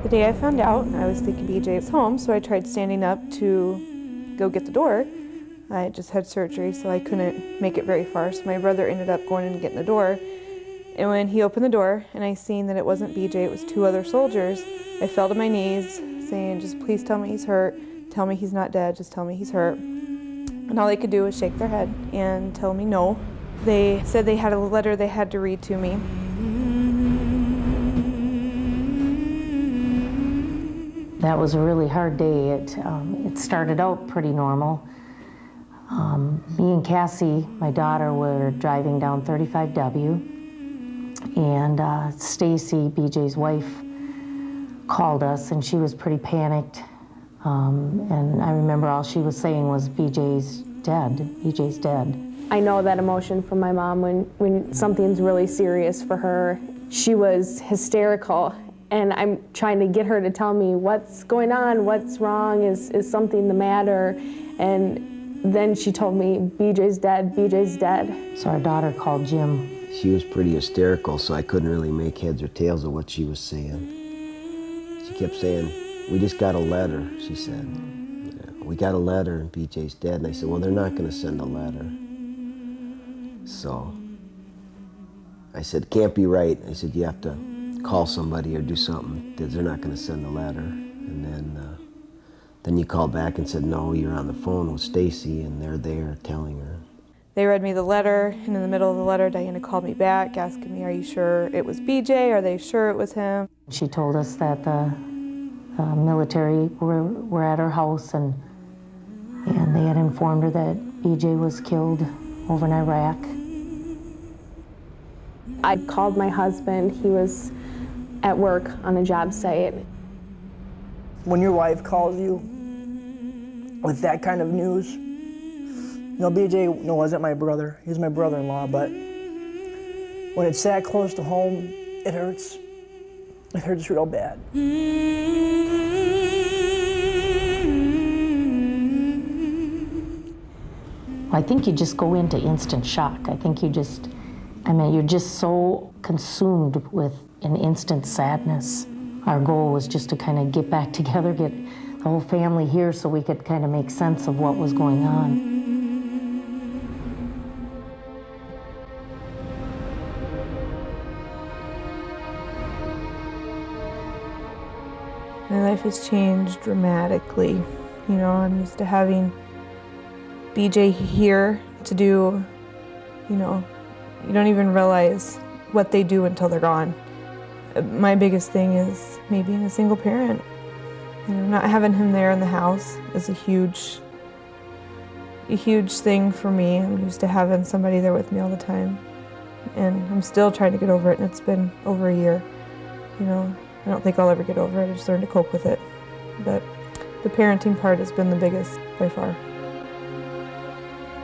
The day I found out, I was thinking BJ was home, so I tried standing up to go get the door. I just had surgery, so I couldn't make it very far, so my brother ended up going in and getting the door. And when he opened the door and I seen that it wasn't BJ, it was two other soldiers, I fell to my knees saying, just please tell me he's hurt, tell me he's not dead, just tell me he's hurt. And all they could do was shake their head and tell me no. They said they had a letter they had to read to me. That was a really hard day. It started out pretty normal. Me and Cassie, my daughter, were driving down 35W, and Stacy, BJ's wife, called us, and she was pretty panicked. And I remember all she was saying was, BJ's dead, BJ's dead. I know that emotion from my mom when something's really serious for her. She was hysterical, and I'm trying to get her to tell me what's going on, what's wrong, is something the matter? And then she told me, BJ's dead, BJ's dead. So our daughter called Jim. She was pretty hysterical, so I couldn't really make heads or tails of what she was saying. She kept saying, we just got a letter, she said. Yeah, we got a letter and BJ's dead. And I said, well, they're not gonna send a letter. So I said, it can't be right. I said, you have to call somebody or do something, because they're not gonna send a letter. And then you called back and said, no, you're on the phone with Stacy and they're there telling her. They read me the letter, and in the middle of the letter, Diana called me back asking me, are you sure it was BJ? Are they sure it was him? She told us that the military were at her house, and they had informed her that BJ was killed over in Iraq. I called my husband. He was at work on a job site. When your wife calls you with that kind of news, BJ wasn't my brother. He's my brother-in-law, but when it's that close to home, it hurts. It hurts real bad. I think you just go into instant shock. I think you're just so consumed with an instant sadness. Our goal was just to kind of get back together, get the whole family here so we could kind of make sense of what was going on. My life has changed dramatically. I'm used to having BJ here to do, you don't even realize what they do until they're gone. My biggest thing is me being a single parent. Not having him there in the house is a huge thing for me. I'm used to having somebody there with me all the time. And I'm still trying to get over it, and it's been over a year. I don't think I'll ever get over it. I just learned to cope with it. But the parenting part has been the biggest by far.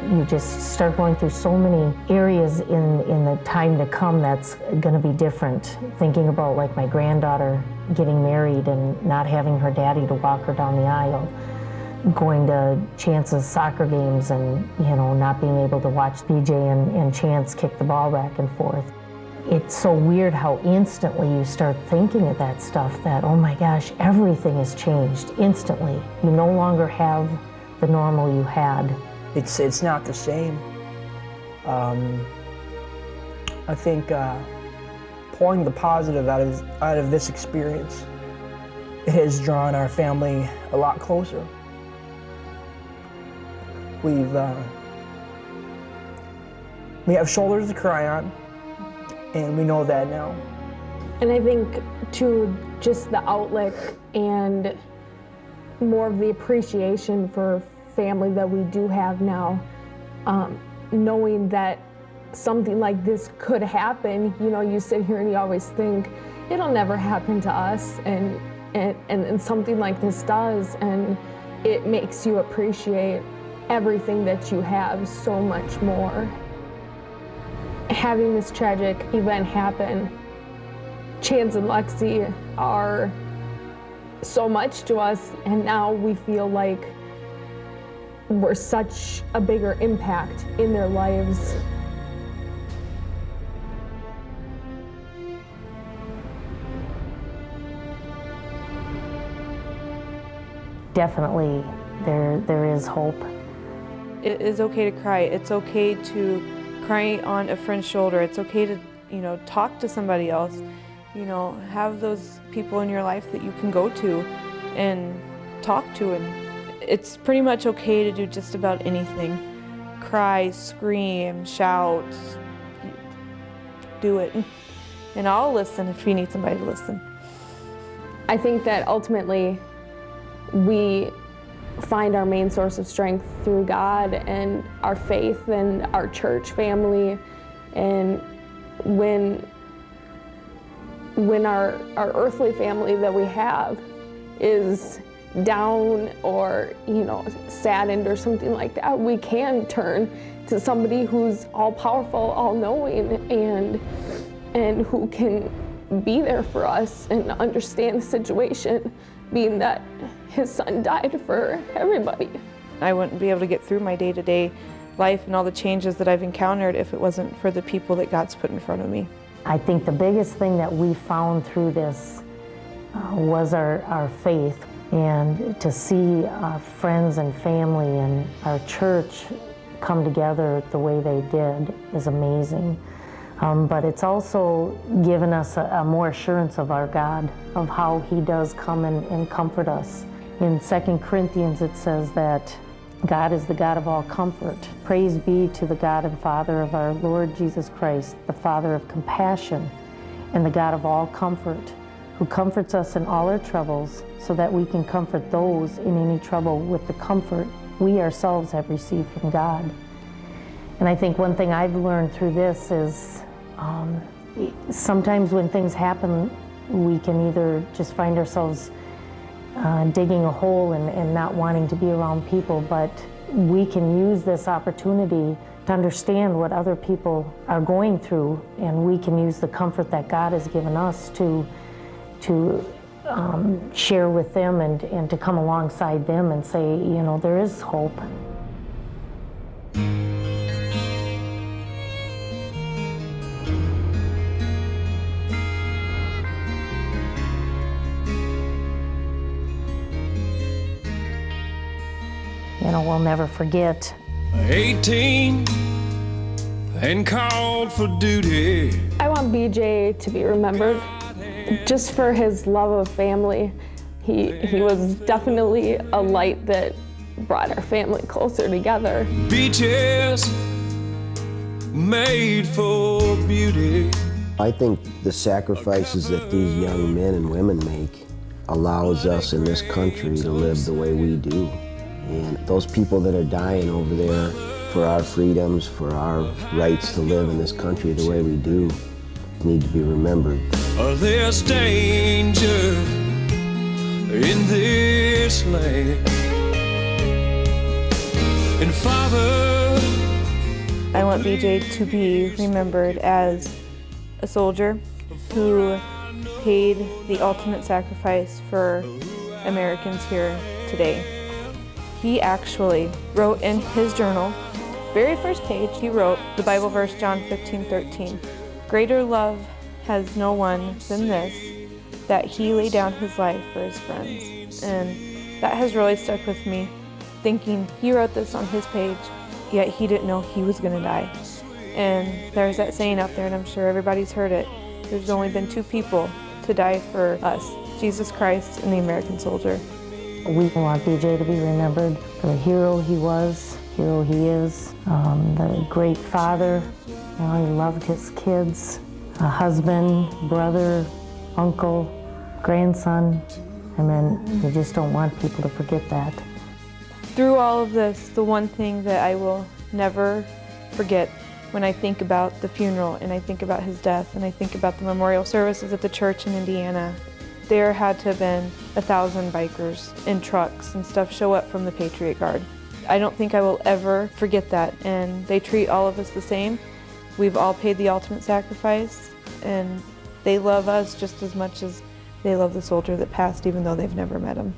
You just start going through so many areas in the time to come that's going to be different. Thinking about like my granddaughter getting married and not having her daddy to walk her down the aisle. Going to Chance's soccer games and not being able to watch BJ and Chance kick the ball back and forth. It's so weird how instantly you start thinking of that stuff, that, oh my gosh, everything has changed instantly. You no longer have the normal you had. It's not the same. I think pulling the positive out of this experience, it has drawn our family a lot closer. We have shoulders to cry on, and we know that now. And I think, too, just the outlet and more of the appreciation for family that we do have now, knowing that something like this could happen. You sit here and you always think, it'll never happen to us, and something like this does, and it makes you appreciate everything that you have so much more. Having this tragic event happen, Chance and Lexi are so much to us, and now we feel like we're such a bigger impact in their lives. definitely there is hope. It is okay to cry. It's okay to cry on a friend's shoulder. It's okay to, talk to somebody else. Have those people in your life that you can go to and talk to. And it's pretty much okay to do just about anything. Cry, scream, shout, do it. And I'll listen if you need somebody to listen. I think that ultimately we find our main source of strength through God and our faith and our church family. And when our earthly family that we have is down or saddened or something like that, we can turn to somebody who's all-powerful, all-knowing, and who can be there for us and understand the situation, being that his son died for everybody. I wouldn't be able to get through my day-to-day life and all the changes that I've encountered if it wasn't for the people that God's put in front of me. I think the biggest thing that we found through this was our faith, and to see our friends and family and our church come together the way they did is amazing. But it's also given us a more assurance of our God, of how He does come and comfort us. In 2 Corinthians it says that God is the God of all comfort. Praise be to the God and Father of our Lord Jesus Christ, the Father of compassion and the God of all comfort, who comforts us in all our troubles, so that we can comfort those in any trouble with the comfort we ourselves have received from God. And I think one thing I've learned through this is sometimes when things happen, we can either just find ourselves digging a hole and not wanting to be around people, but we can use this opportunity to understand what other people are going through, and we can use the comfort that God has given us to share with them and to come alongside them and say, there is hope. We'll never forget. 18 and called for duty. I want BJ to be remembered just for his love of family. He was definitely a light that brought our family closer together. Beaches made for beauty. I think the sacrifices that these young men and women make allows us in this country to live the way we do. And those people that are dying over there for our freedoms, for our rights to live in this country the way we do, need to be remembered. There's danger in this land. And Father, I want BJ to be remembered as a soldier who paid the ultimate sacrifice for Americans here today. He actually wrote in his journal, very first page, he wrote the Bible verse, John 15:13. Greater love has no one than this, that he lay down his life for his friends. And that has really stuck with me, thinking he wrote this on his page, yet he didn't know he was gonna die. And there's that saying out there, and I'm sure everybody's heard it, there's only been two people to die for us, Jesus Christ and the American soldier. We want BJ to be remembered for the hero he was, hero he is, the great father. He loved his kids, a husband, brother, uncle, grandson. We just don't want people to forget that. Through all of this, the one thing that I will never forget when I think about the funeral and I think about his death and I think about the memorial services at the church in Indiana, there had to have been 1,000 bikers and trucks and stuff show up from the Patriot Guard. I don't think I will ever forget that, and they treat all of us the same. We've all paid the ultimate sacrifice, and they love us just as much as they love the soldier that passed, even though they've never met him.